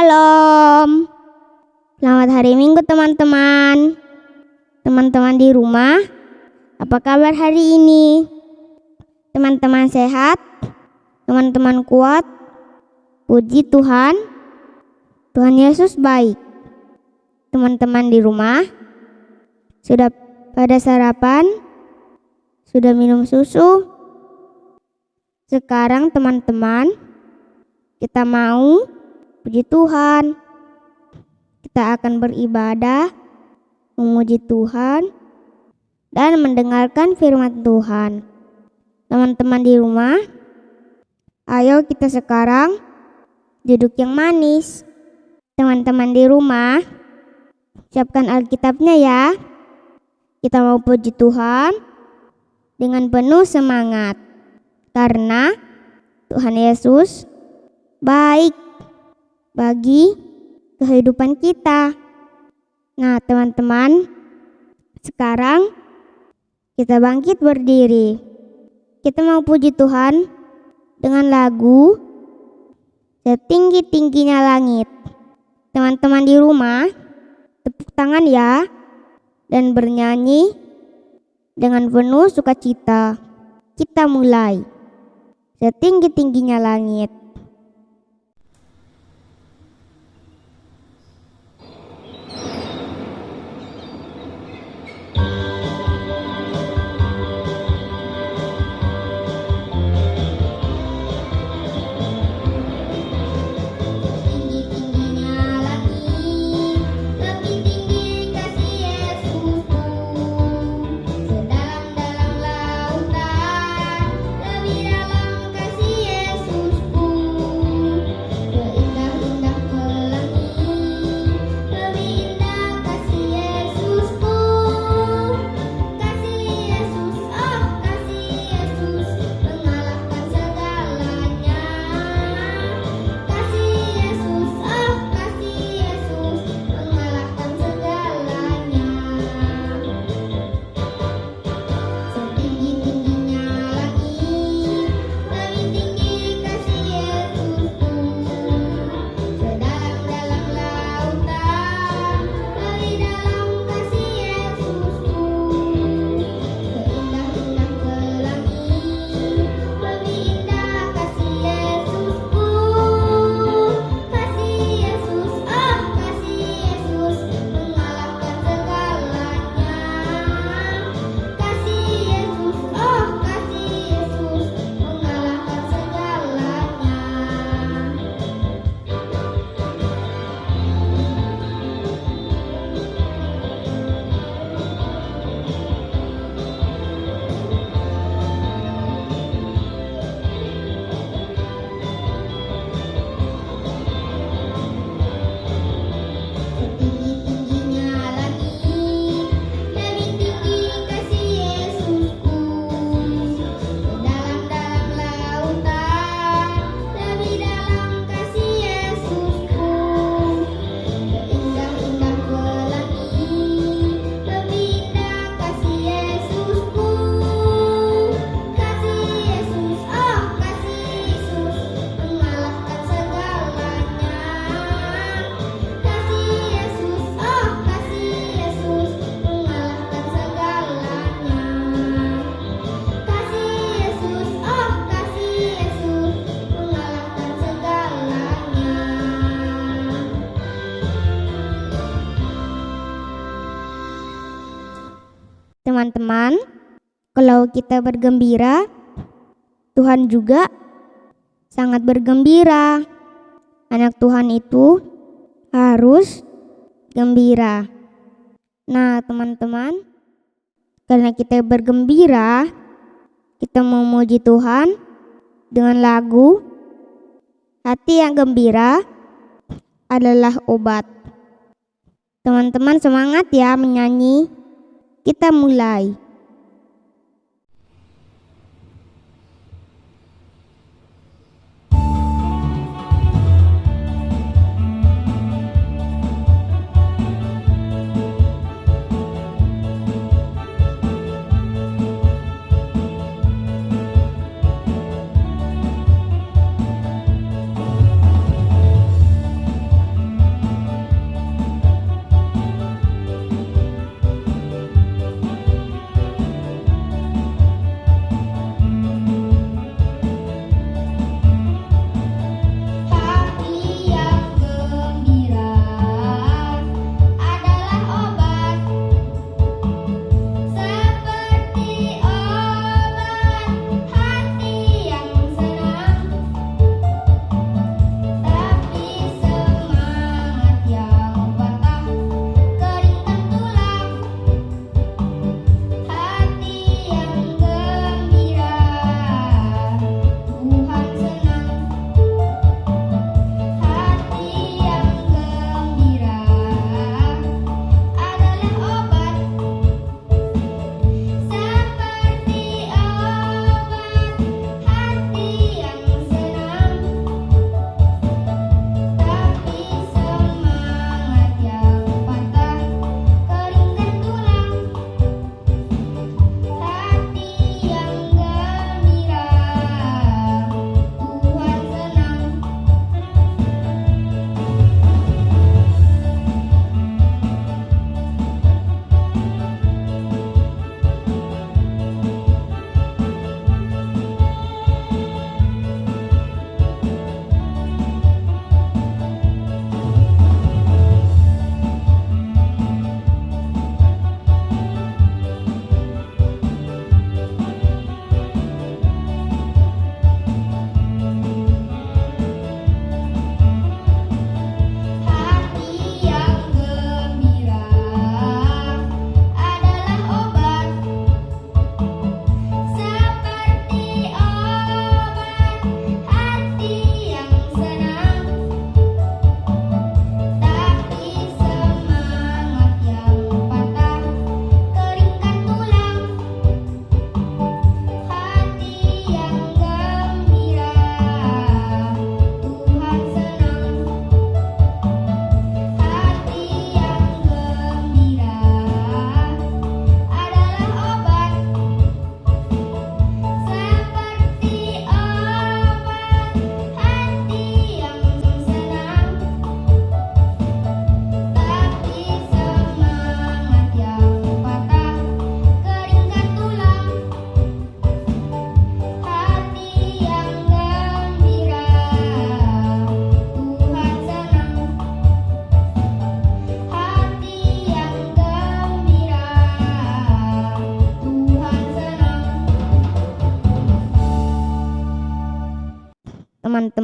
Shalom. Selamat hari Minggu teman-teman. Teman-teman di rumah, apa kabar hari ini? Teman-teman sehat? Teman-teman kuat? Puji Tuhan. Tuhan Yesus baik. Teman-teman di rumah, sudah pada sarapan? Sudah minum susu? Sekarang teman-teman, kita mau puji Tuhan. Kita akan beribadah, memuji Tuhan, dan mendengarkan firman Tuhan. Teman-teman di rumah, ayo kita sekarang duduk yang manis. Teman-teman di rumah, siapkan Alkitabnya ya. Kita mau puji Tuhan dengan penuh semangat, karena Tuhan Yesus baik bagi kehidupan kita. Nah teman-teman, sekarang kita bangkit berdiri. Kita mau puji Tuhan dengan lagu Setinggi-tingginya Langit. Teman-teman di rumah, tepuk tangan ya, dan bernyanyi dengan penuh sukacita. Kita mulai. Setinggi-tingginya langit. Teman-teman, kalau kita bergembira, Tuhan juga sangat bergembira. Anak Tuhan itu harus gembira. Nah teman-teman, karena kita bergembira, kita memuji Tuhan dengan lagu Hati yang Gembira Adalah Obat. Teman-teman semangat ya menyanyi. Kita mulai.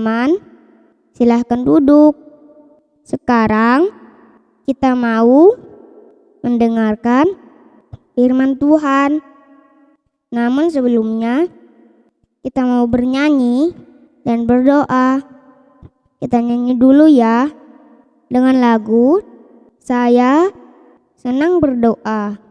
teman-teman, silahkan duduk. Sekarang kita mau mendengarkan firman Tuhan. Namun sebelumnya kita mau bernyanyi dan berdoa. Kita nyanyi dulu ya dengan lagu Saya Senang Berdoa.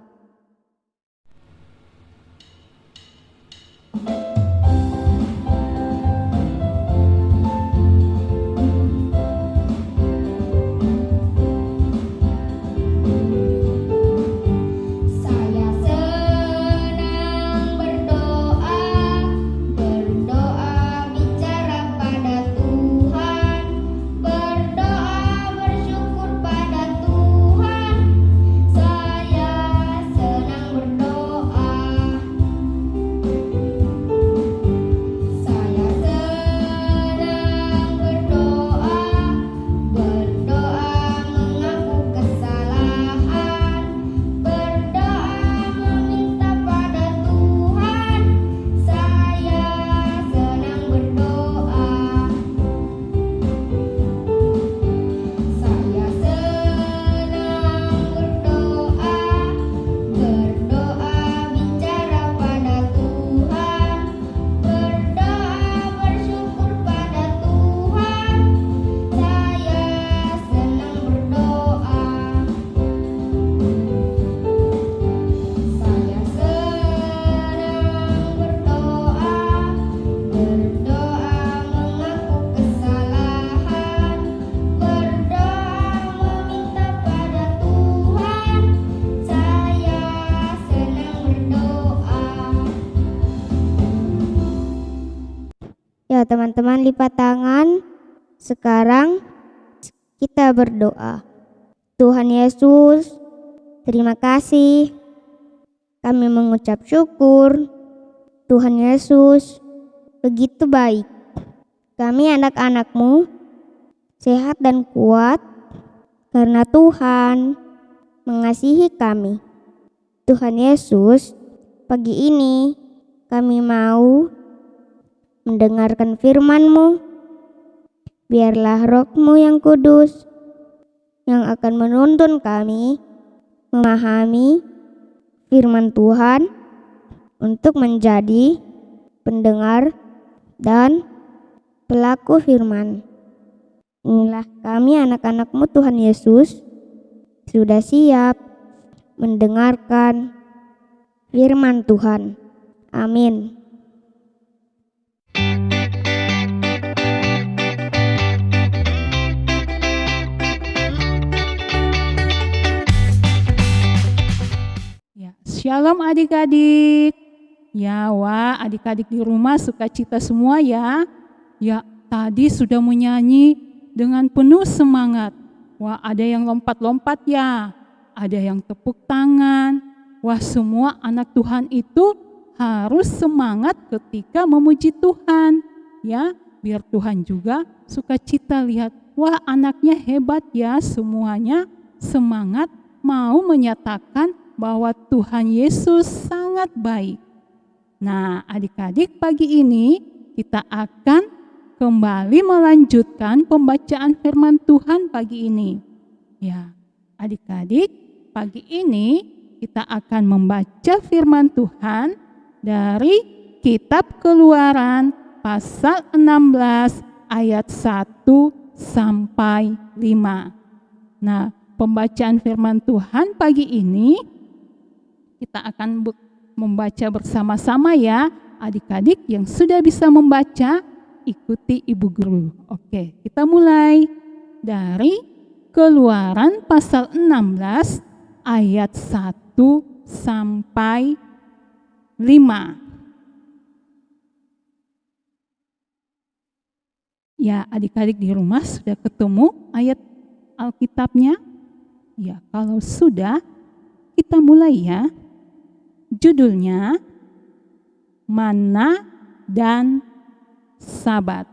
Ya teman-teman, lipat tangan. Sekarang kita berdoa. Tuhan Yesus, terima kasih. Kami mengucap syukur. Tuhan Yesus, begitu baik. Kami anak-anak-Mu sehat dan kuat karena Tuhan mengasihi kami. Tuhan Yesus, pagi ini kami mau mendengarkan firman-Mu. Biarlah Roh-Mu yang kudus yang akan menuntun kami memahami firman Tuhan untuk menjadi pendengar dan pelaku firman. Inilah kami anak-anak-Mu Tuhan Yesus, sudah siap mendengarkan firman Tuhan. Amin. Shalom adik-adik. Ya, wah adik-adik di rumah sukacita semua ya. Ya, tadi sudah menyanyi dengan penuh semangat. Wah, ada yang lompat-lompat ya. Ada yang tepuk tangan. Wah, semua anak Tuhan itu harus semangat ketika memuji Tuhan. Ya, biar Tuhan juga sukacita lihat. Wah, anaknya hebat ya, semuanya semangat mau menyatakan bahwa Tuhan Yesus sangat baik. Nah, adik-adik, pagi ini kita akan kembali melanjutkan pembacaan firman Tuhan pagi ini. Ya, adik-adik, pagi ini kita akan membaca firman Tuhan dari kitab Keluaran pasal 16 ayat 1 sampai 5. Nah, pembacaan firman Tuhan pagi ini kita akan membaca bersama-sama ya. Adik-adik yang sudah bisa membaca, ikuti ibu guru. Oke, kita mulai dari Keluaran pasal 16 ayat 1 sampai 5. Ya, adik-adik di rumah sudah ketemu ayat Alkitabnya? Ya, kalau sudah, kita mulai ya. Judulnya Mana dan Sabat.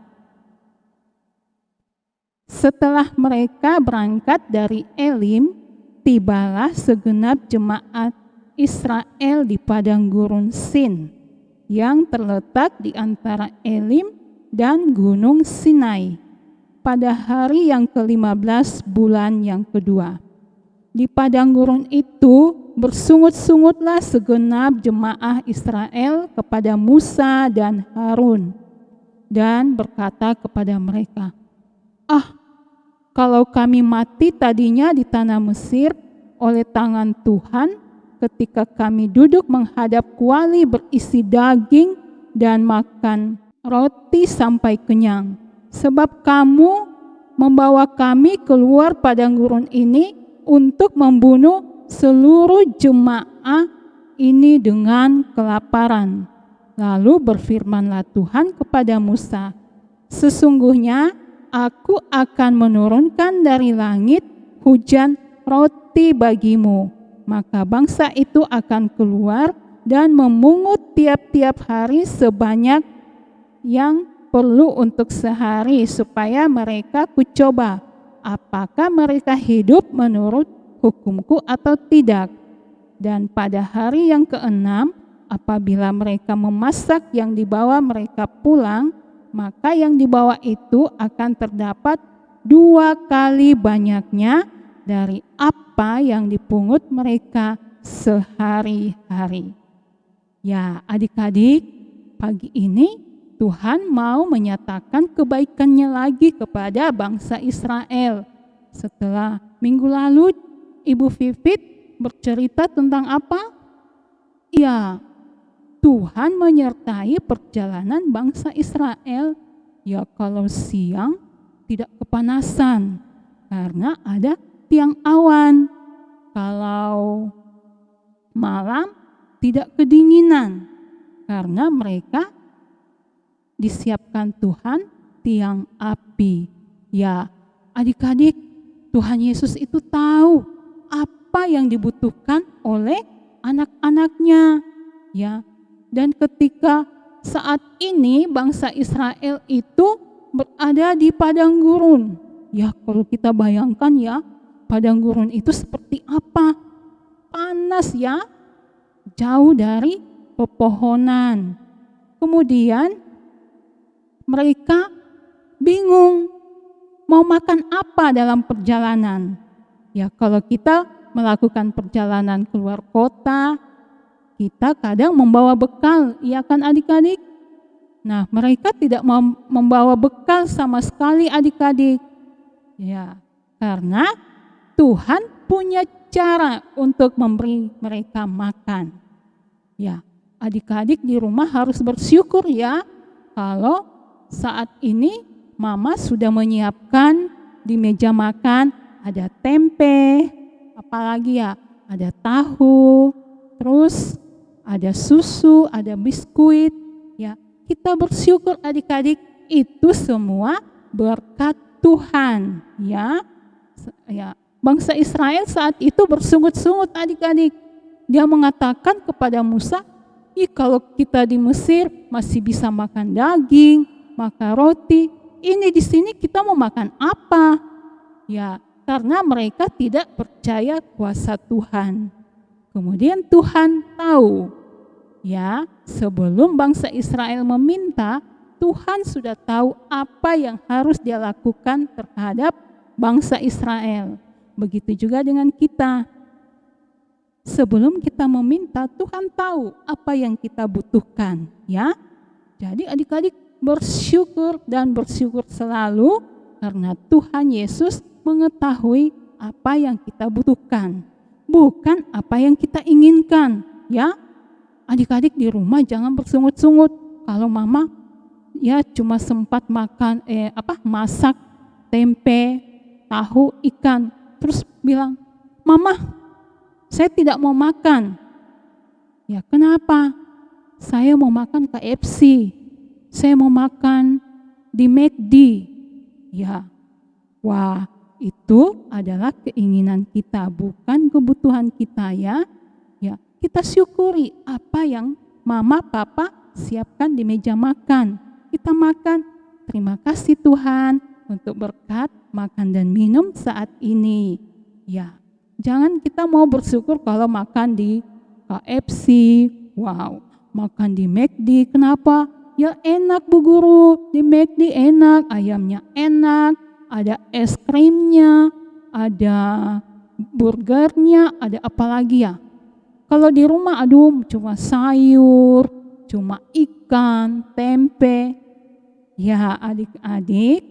Setelah mereka berangkat dari Elim, tibalah segenap jemaat Israel di padang gurun Sin yang terletak di antara Elim dan Gunung Sinai pada hari yang ke-15 bulan yang kedua. Di padang gurun itu bersungut-sungutlah segenap jemaah Israel kepada Musa dan Harun dan berkata kepada mereka, "Ah, kalau kami mati tadinya di tanah Mesir oleh tangan Tuhan ketika kami duduk menghadap kuali berisi daging dan makan roti sampai kenyang. Sebab kamu membawa kami keluar padang gurun ini untuk membunuh seluruh jemaah ini dengan kelaparan." Lalu berfirmanlah Tuhan kepada Musa, "Sesungguhnya Aku akan menurunkan dari langit hujan roti bagimu, maka bangsa itu akan keluar dan memungut tiap-tiap hari sebanyak yang perlu untuk sehari, supaya mereka kucoba apakah mereka hidup menurut hukumku atau tidak. Dan pada hari yang ke-6, apabila mereka memasak yang dibawa mereka pulang, maka yang dibawa itu akan terdapat 2 kali banyaknya dari apa yang dipungut mereka sehari-hari." Ya, adik-adik, pagi ini Tuhan mau menyatakan kebaikannya lagi kepada bangsa Israel. Setelah minggu lalu Ibu Vivit bercerita tentang apa? Ya, Tuhan menyertai perjalanan bangsa Israel. Ya, kalau siang tidak kepanasan karena ada tiang awan. Kalau malam tidak kedinginan karena mereka disiapkan Tuhan tiang api. Ya, adik-adik, Tuhan Yesus itu tahu apa yang dibutuhkan oleh anak-anaknya. Ya, dan ketika saat ini bangsa Israel itu berada di padang gurun. Ya, kalau kita bayangkan ya, padang gurun itu seperti apa? Panas ya, jauh dari pepohonan. Kemudian mereka bingung mau makan apa dalam perjalanan. Ya, kalau kita melakukan perjalanan keluar kota, kita kadang membawa bekal, iya kan adik-adik? Nah, mereka tidak membawa bekal sama sekali adik-adik. Ya, karena Tuhan punya cara untuk memberi mereka makan. Ya, adik-adik di rumah harus bersyukur ya kalau saat ini Mama sudah menyiapkan di meja makan ada tempe, apalagi ya, ada tahu, terus ada susu, ada biskuit. Ya, kita bersyukur adik-adik, itu semua berkat Tuhan. Ya, bangsa Israel saat itu bersungut-sungut adik-adik. Dia mengatakan kepada Musa, kalau kita di Mesir masih bisa makan daging, makan roti, ini di sini kita mau makan apa? Ya, karena mereka tidak percaya kuasa Tuhan. Kemudian Tuhan tahu, ya, sebelum bangsa Israel meminta, Tuhan sudah tahu apa yang harus dia lakukan terhadap bangsa Israel. Begitu juga dengan kita. Sebelum kita meminta, Tuhan tahu apa yang kita butuhkan, ya. Jadi adik-adik bersyukur dan bersyukur selalu karena Tuhan Yesus mengetahui apa yang kita butuhkan, bukan apa yang kita inginkan, ya. Adik-adik di rumah jangan bersungut-sungut kalau mama ya cuma sempat makan masak tempe, tahu, ikan, terus bilang, "Mama, saya tidak mau makan." Ya, kenapa? Saya mau makan KFC. Saya mau makan di McD. Ya. Wah, itu adalah keinginan kita, bukan kebutuhan kita ya. Ya, kita syukuri apa yang mama, papa siapkan di meja makan. Kita makan. Terima kasih Tuhan untuk berkat makan dan minum saat ini. Ya. Jangan kita mau bersyukur kalau makan di KFC, wow, makan di McD. Kenapa? ya enak Bu Guru, di McD enak, ayamnya enak, ada es krimnya, ada burgernya, ada apa lagi ya. Kalau di rumah aduh cuma sayur, cuma ikan, tempe. Ya adik-adik,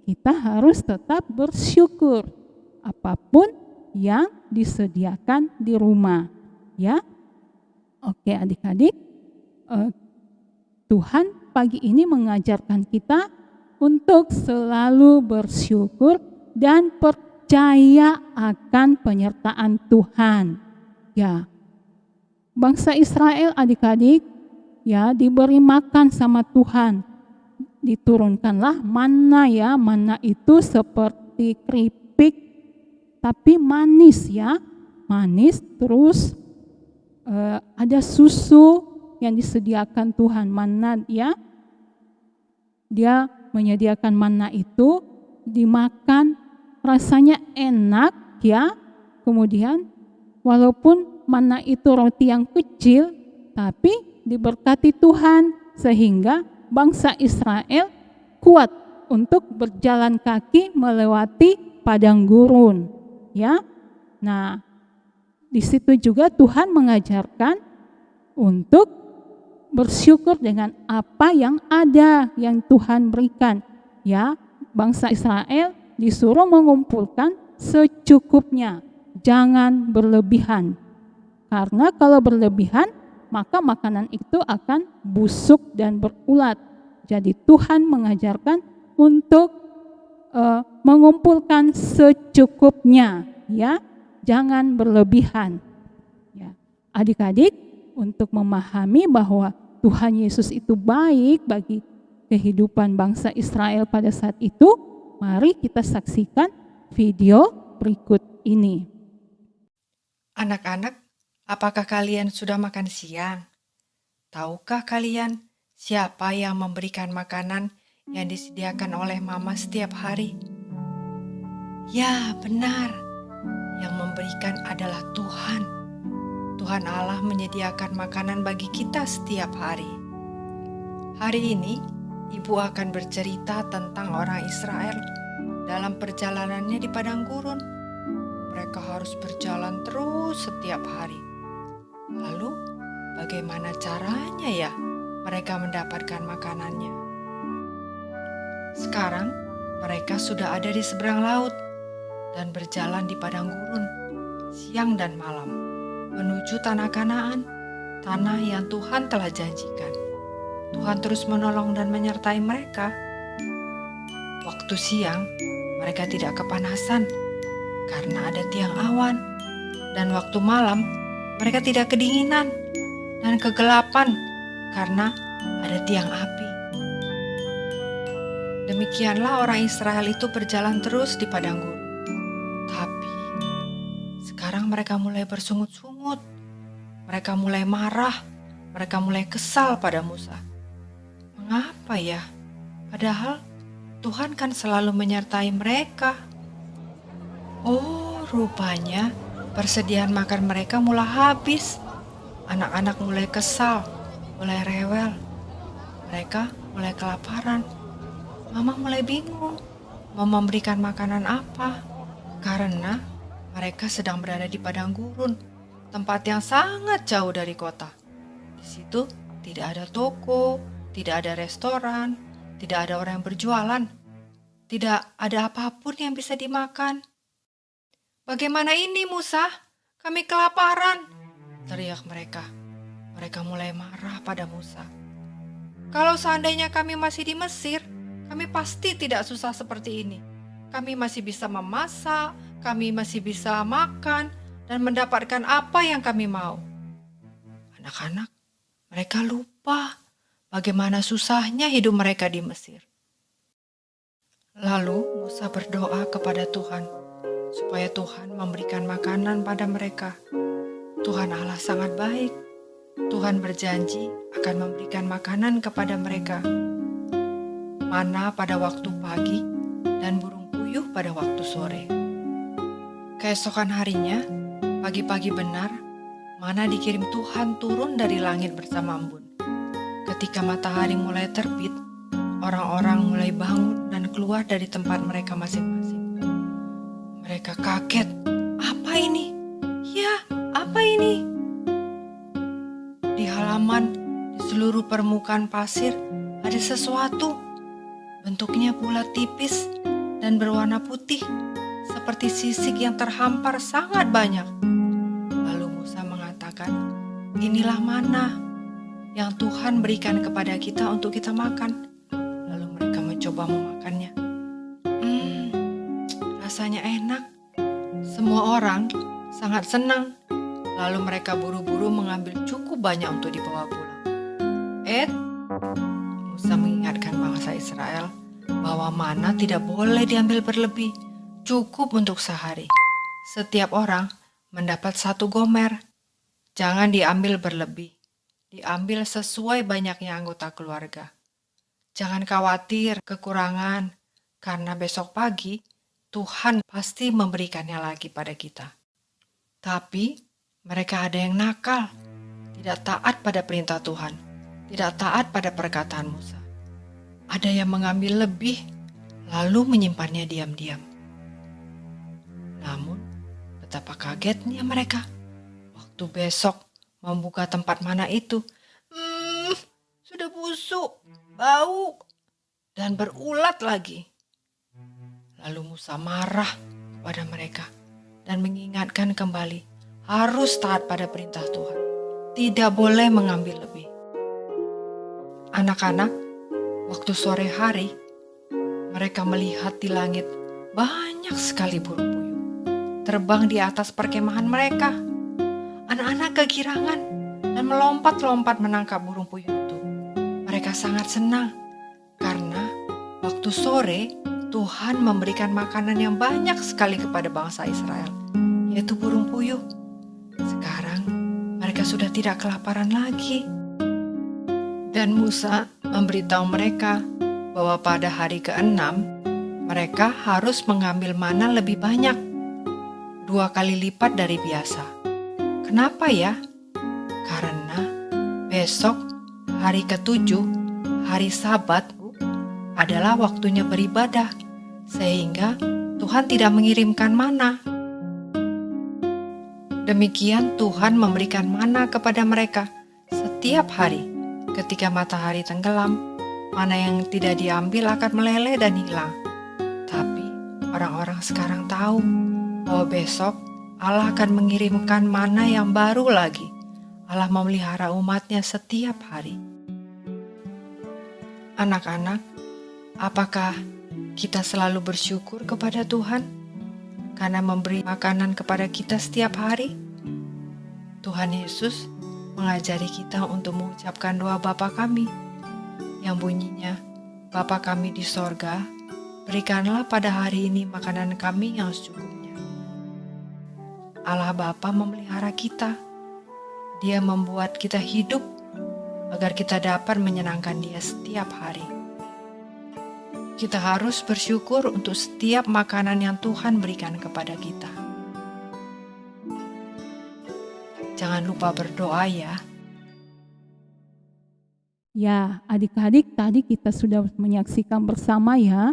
kita harus tetap bersyukur apapun yang disediakan di rumah. Ya, oke adik-adik, Tuhan pagi ini mengajarkan kita untuk selalu bersyukur dan percaya akan penyertaan Tuhan. Ya, bangsa Israel adik-adik ya diberi makan sama Tuhan. Diturunkanlah manna ya, manna itu seperti keripik tapi manis ya, manis terus ada susu yang disediakan Tuhan, manna ya. Dia menyediakan manna itu dimakan rasanya enak ya. Kemudian walaupun manna itu roti yang kecil tapi diberkati Tuhan sehingga bangsa Israel kuat untuk berjalan kaki melewati padang gurun, ya. Nah, di situ juga Tuhan mengajarkan untuk bersyukur dengan apa yang ada yang Tuhan berikan, ya. Bangsa Israel disuruh mengumpulkan secukupnya, jangan berlebihan. Karena kalau berlebihan maka makanan itu akan busuk dan berulat. Jadi Tuhan mengajarkan untuk mengumpulkan secukupnya, ya, jangan berlebihan. Ya. Adik-adik, untuk memahami bahwa Tuhan Yesus itu baik bagi kehidupan bangsa Israel pada saat itu, mari kita saksikan video berikut ini. Anak-anak, apakah kalian sudah makan siang? Tahukah kalian siapa yang memberikan makanan yang disediakan oleh Mama setiap hari? Ya, benar. Yang memberikan adalah Tuhan. Tuhan Allah menyediakan makanan bagi kita setiap hari. Hari ini, Ibu akan bercerita tentang orang Israel dalam perjalanannya di padang gurun. Mereka harus berjalan terus setiap hari. Lalu, bagaimana caranya ya mereka mendapatkan makanannya? Sekarang, mereka sudah ada di seberang laut dan berjalan di padang gurun siang dan malam menuju tanah Kanaan, tanah yang Tuhan telah janjikan. Tuhan terus menolong dan menyertai mereka. Waktu siang, mereka tidak kepanasan karena ada tiang awan, dan waktu malam mereka tidak kedinginan dan kegelapan karena ada tiang api. Demikianlah orang Israel itu berjalan terus di padang gurun. Tapi sekarang mereka mulai bersungut-sungut, mereka mulai marah, mereka mulai kesal pada Musa. Mengapa ya? Padahal Tuhan kan selalu menyertai mereka. Oh, rupanya persediaan makan mereka mulai habis. Anak-anak mulai kesal, mulai rewel. Mereka mulai kelaparan. Mama mulai bingung mau memberikan makanan apa. Karena mereka sedang berada di padang gurun, tempat yang sangat jauh dari kota. Di situ tidak ada toko, tidak ada restoran, tidak ada orang yang berjualan. Tidak ada apapun yang bisa dimakan. "Bagaimana ini, Musa? Kami kelaparan!" teriak mereka. Mereka mulai marah pada Musa. "Kalau seandainya kami masih di Mesir, kami pasti tidak susah seperti ini. Kami masih bisa memasak, kami masih bisa makan, dan mendapatkan apa yang kami mau." Anak-anak, mereka lupa bagaimana susahnya hidup mereka di Mesir. Lalu Musa berdoa kepada Tuhan supaya Tuhan memberikan makanan pada mereka. Tuhan Allah sangat baik. Tuhan berjanji akan memberikan makanan kepada mereka. Mana pada waktu pagi dan burung puyuh pada waktu sore. Keesokan harinya, pagi-pagi benar, mana dikirim Tuhan turun dari langit bersama embun. Ketika matahari mulai terbit, orang-orang mulai bangun dan keluar dari tempat mereka masing-masing. Mereka kaget. Apa ini? Ya, apa ini? Di halaman, di seluruh permukaan pasir, ada sesuatu. Bentuknya bulat tipis dan berwarna putih, seperti sisik yang terhampar sangat banyak. Lalu Musa mengatakan, inilah mana yang Tuhan berikan kepada kita untuk kita makan. Lalu mereka mencoba memakannya. Rasanya enak. Semua orang sangat senang. Lalu mereka buru-buru mengambil cukup banyak untuk dibawa pulang. Musa mengingatkan bangsa Israel bahwa mana tidak boleh diambil berlebih, cukup untuk sehari. Setiap orang mendapat 1 gomer. Jangan diambil berlebih, diambil sesuai banyaknya anggota keluarga. Jangan khawatir kekurangan, karena besok pagi Tuhan pasti memberikannya lagi pada kita. Tapi mereka ada yang nakal, tidak taat pada perintah Tuhan, tidak taat pada perkataan Musa. Ada yang mengambil lebih, lalu menyimpannya diam-diam. Namun, betapa kagetnya mereka waktu besok membuka tempat mana itu. Sudah busuk, bau, dan berulat lagi. Lalu Musa marah kepada mereka dan mengingatkan kembali, harus taat pada perintah Tuhan. Tidak boleh mengambil lebih. Anak-anak, waktu sore hari, mereka melihat di langit banyak sekali burung puyuh terbang di atas perkemahan mereka. Anak-anak kegirangan dan melompat-lompat menangkap burung puyuh itu. Mereka sangat senang karena waktu sore Tuhan memberikan makanan yang banyak sekali kepada bangsa Israel, yaitu burung puyuh. Sekarang mereka sudah tidak kelaparan lagi. Dan Musa memberitahu mereka bahwa pada hari ke-6 mereka harus mengambil mana lebih banyak, 2 kali lipat dari biasa. Kenapa ya? Karena besok hari ke-7, hari Sabat, adalah waktunya beribadah, sehingga Tuhan tidak mengirimkan mana. Demikian Tuhan memberikan mana kepada mereka setiap hari. Ketika matahari tenggelam, mana yang tidak diambil akan meleleh dan hilang. Tapi orang-orang sekarang tahu bahwa besok Allah akan mengirimkan mana yang baru lagi. Allah memelihara umatnya setiap hari. Anak-anak, apakah kita selalu bersyukur kepada Tuhan karena memberi makanan kepada kita setiap hari? Tuhan Yesus mengajari kita untuk mengucapkan doa Bapa kami yang bunyinya, Bapa kami di sorga, berikanlah pada hari ini makanan kami yang secukupnya. Allah Bapa memelihara kita. Dia membuat kita hidup agar kita dapat menyenangkan Dia setiap hari. Kita harus bersyukur untuk setiap makanan yang Tuhan berikan kepada kita. Jangan lupa berdoa ya. Ya, adik-adik, tadi kita sudah menyaksikan bersama ya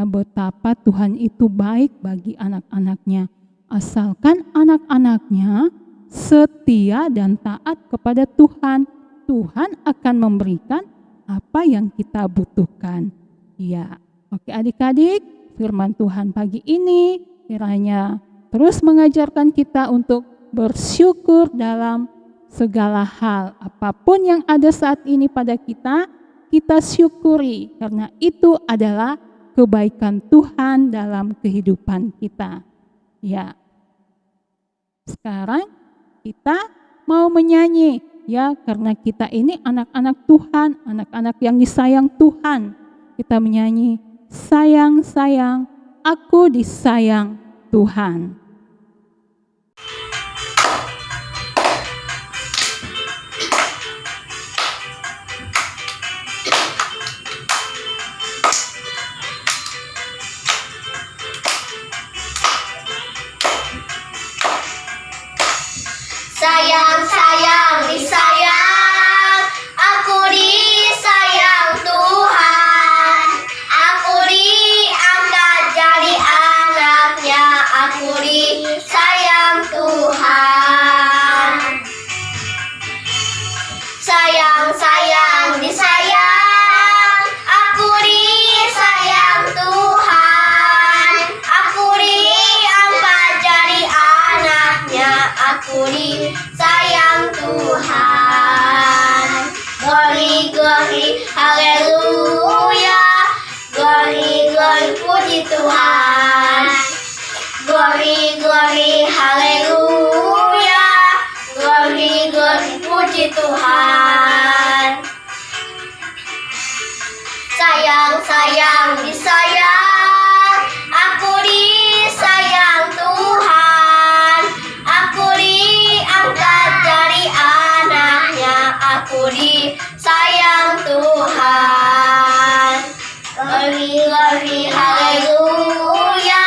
betapa Tuhan itu baik bagi anak-anaknya. Asalkan anak-anaknya setia dan taat kepada Tuhan, Tuhan akan memberikan apa yang kita butuhkan. Ya, oke adik-adik, firman Tuhan pagi ini kiranya terus mengajarkan kita untuk bersyukur dalam segala hal. Apapun yang ada saat ini pada kita, kita syukuri karena itu adalah kebaikan Tuhan dalam kehidupan kita. Ya. Sekarang kita mau menyanyi ya, karena kita ini anak-anak Tuhan, anak-anak yang disayang Tuhan. Kita menyanyi, sayang, sayang, aku disayang Tuhan. Sayang, sayang, disayang, aku aku disayang Tuhan. Glory, glory, haleluya. Glory, glory, puji Tuhan. Glory, glory, haleluya. Glory, glory, puji Tuhan. Sayang, sayang, disayang, aku disayang Tuhan. Aku diangkat dari anaknya, aku disayang Tuhan. Glory, glory, haleluya.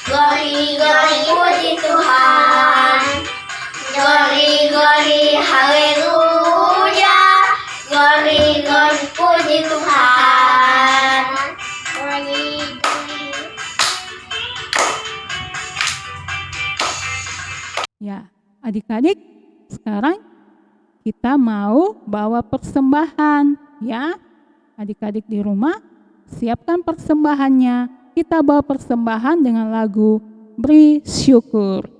Glory, glory, puji Tuhan. Glory, glory, haleluya. Glory, glory, puji Tuhan. Glory, glory. Ya, adik-adik, sekarang kita mau bawa persembahan ya. Adik-adik di rumah, siapkan persembahannya. Kita bawa persembahan dengan lagu Beri Syukur.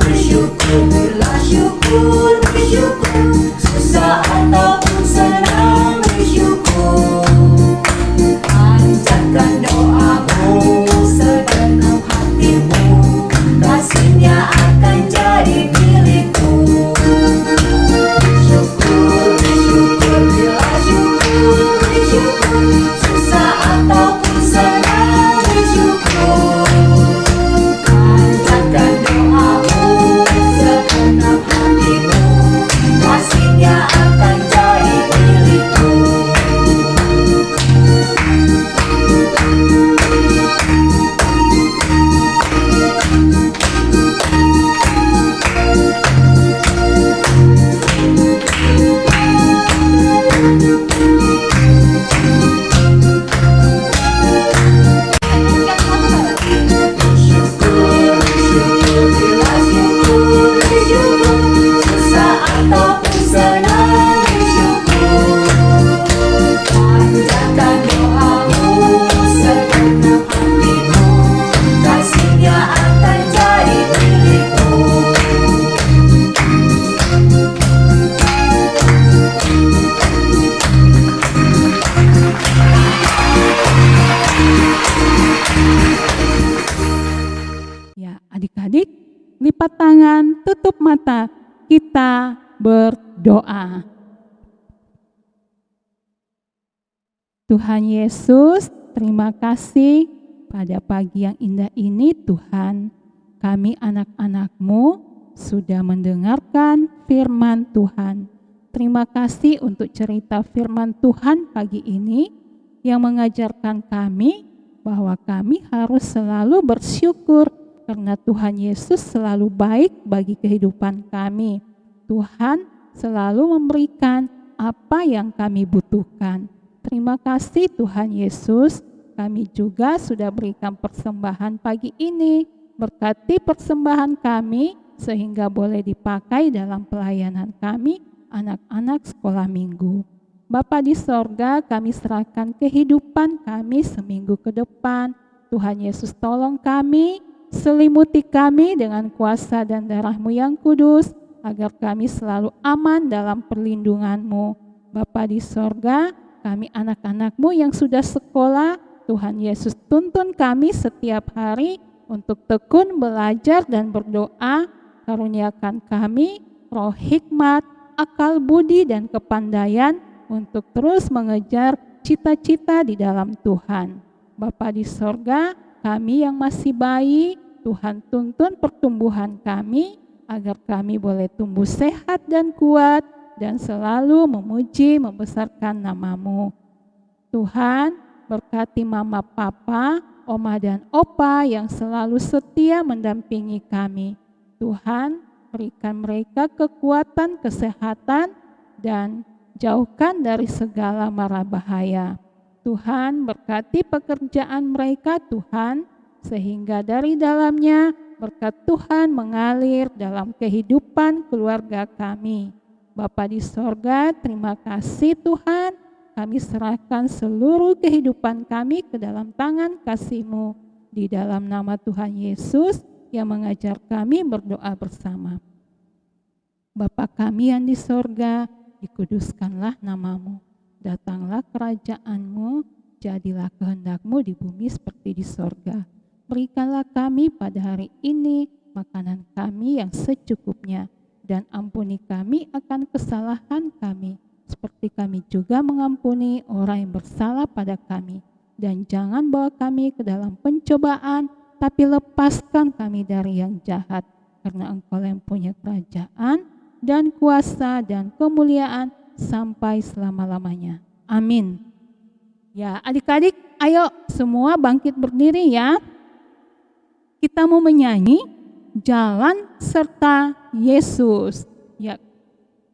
Bersyukurlah syukur, bersyukur, susah ataupun senang bersyukur. Panjatkan doamu segenap hatimu, kasihnya akan jadi milikmu. Bersyukur, bersyukur, bila syukur, bersyukur, susah ataupun senang bersyukur. Panjatkan doamu segenap hatimu, kasihnya akan jadi milikmu. Bersyukur, bersyukur, bila syukur, bersyukur, susah ataupun senang bersyukur. Panjatkan doamu segenap hatimu, kasihnya akan jadi milikmu. Ya, adik-adik, lipat tangan, tutup mata, kita berdoa. Tuhan Yesus, terima kasih pada pagi yang indah ini Tuhan. Kami anak-anak-Mu sudah mendengarkan firman Tuhan. Terima kasih untuk cerita firman Tuhan pagi ini yang mengajarkan kami bahwa kami harus selalu bersyukur karena Tuhan Yesus selalu baik bagi kehidupan kami. Tuhan selalu memberikan apa yang kami butuhkan. Terima kasih Tuhan Yesus, kami juga sudah berikan persembahan pagi ini. Berkati persembahan kami sehingga boleh dipakai dalam pelayanan kami, anak-anak sekolah minggu. Bapa di sorga, kami serahkan kehidupan kami seminggu ke depan. Tuhan Yesus tolong kami, selimuti kami dengan kuasa dan darah-Mu yang kudus, agar kami selalu aman dalam perlindungan-Mu. Bapa di sorga, kami anak-anak-Mu yang sudah sekolah, Tuhan Yesus tuntun kami setiap hari untuk tekun belajar dan berdoa. Karuniakan kami roh hikmat, akal budi dan kepandaian untuk terus mengejar cita-cita di dalam Tuhan. Bapa di sorga, kami yang masih bayi, Tuhan tuntun pertumbuhan kami agar kami boleh tumbuh sehat dan kuat dan selalu memuji membesarkan nama-Mu. Tuhan, berkati mama papa, oma dan opa yang selalu setia mendampingi kami. Tuhan, berikan mereka kekuatan, kesehatan, dan jauhkan dari segala mara bahaya. Tuhan, berkati pekerjaan mereka Tuhan, sehingga dari dalamnya berkat Tuhan mengalir dalam kehidupan keluarga kami. Bapa di sorga, terima kasih Tuhan, kami serahkan seluruh kehidupan kami ke dalam tangan kasih-Mu. Di dalam nama Tuhan Yesus yang mengajar kami berdoa bersama. Bapa kami yang di sorga, dikuduskanlah nama-Mu. Datanglah kerajaan-Mu, jadilah kehendak-Mu di bumi seperti di sorga. Berikanlah kami pada hari ini makanan kami yang secukupnya, dan ampuni kami akan kesalahan kami, seperti kami juga mengampuni orang yang bersalah pada kami. Dan jangan bawa kami ke dalam pencobaan, tapi lepaskan kami dari yang jahat, karena Engkau yang punya kerajaan dan kuasa dan kemuliaan sampai selama-lamanya. Amin. Ya, adik-adik, ayo semua bangkit berdiri ya. Kita mau menyanyi Jalan serta Yesus. Ya,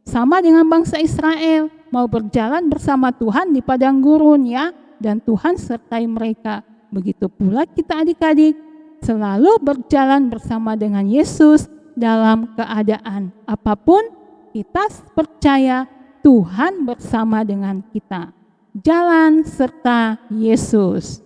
sama dengan bangsa Israel, mau berjalan bersama Tuhan di padang gurun ya, dan Tuhan sertai mereka. Begitu pula kita adik-adik, selalu berjalan bersama dengan Yesus dalam keadaan apapun, kita percaya Tuhan bersama dengan kita. Jalan serta Yesus.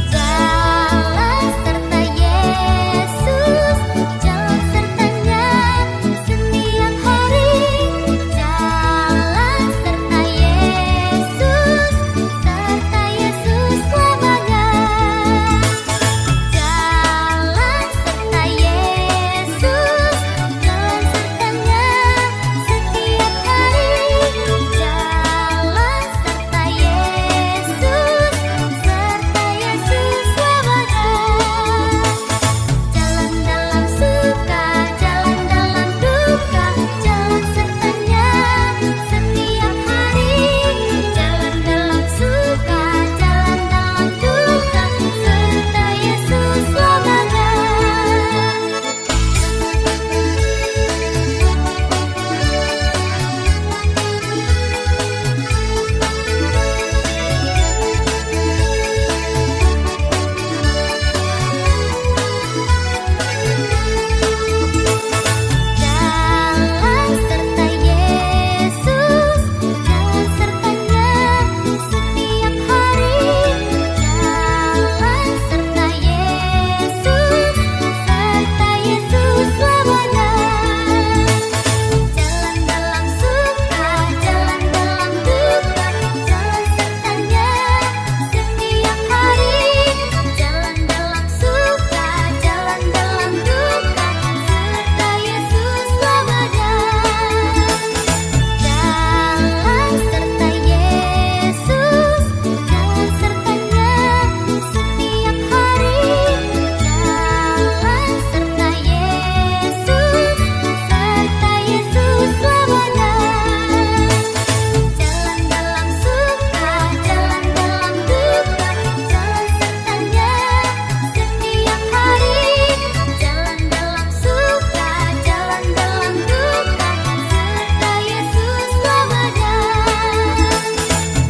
Jalan serta Yesus, jalan sertanya setiap hari. Jalan serta Yesus selamanya. Jalan serta Yesus, jalan sertanya setiap hari. Jalan serta Yesus selamanya. Jalan dalam suka, jalan dalam duka, jalan sertanya setiap hari. Jalan dalam suka, jalan dalam duka, serta Yesus selamanya. Jalan serta Yesus, jalan sertanya setiap hari. Jalan serta Yesus selamanya. Jalan dalam suka, jalan dalam duka, jalan sertanya setiap hari. Jalan dalam suka, jalan dalam duka, serta Yesus selamanya. Jalan serta Yesus, jalan sertanya setiap hari. Jalan serta Yesus selamanya. Jalan dalam suka, jalan dalam duka, jalan sertanya setiap hari. Jalan dalam suka, jalan dalam duka, serta Yesus selamanya.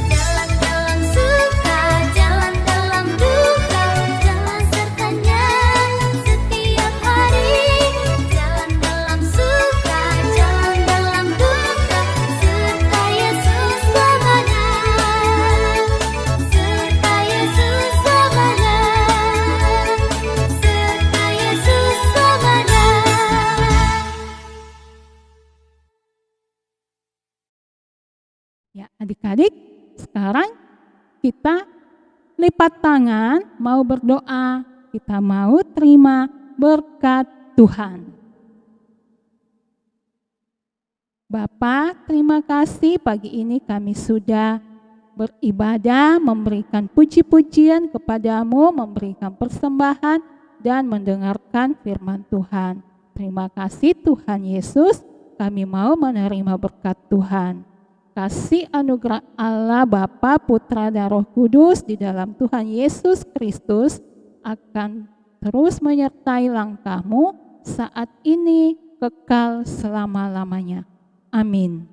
Jalan dalam suka, jalan dalam duka, jalan sertanya setiap hari. Jalan dalam suka, jalan dalam duka, serta Yesus selamanya. Serta Yesus selamanya. Serta Yesus selamanya. Ya, adik-adik, sekarang kita lipat tangan, mau berdoa, kita mau terima berkat Tuhan. Bapa, terima kasih pagi ini kami sudah beribadah, memberikan puji-pujian kepadamu, memberikan persembahan dan mendengarkan firman Tuhan. Terima kasih Tuhan Yesus, kami mau menerima berkat Tuhan. kasih anugerah Allah Bapa, Putra, dan Roh Kudus di dalam Tuhan Yesus Kristus akan terus menyertai langkahmu saat ini kekal selama-lamanya. Amin.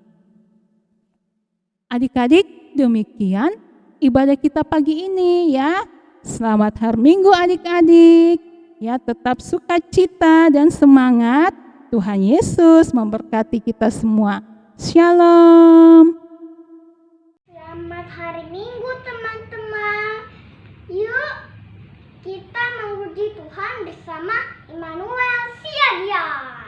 Adik-adik, demikian ibadah kita pagi ini ya. Selamat hari Minggu adik-adik. Ya, tetap sukacita dan semangat. Tuhan Yesus memberkati kita semua. Shalom. Selamat hari Minggu teman-teman. Yuk kita memuji Tuhan bersama Immanuel Siagia.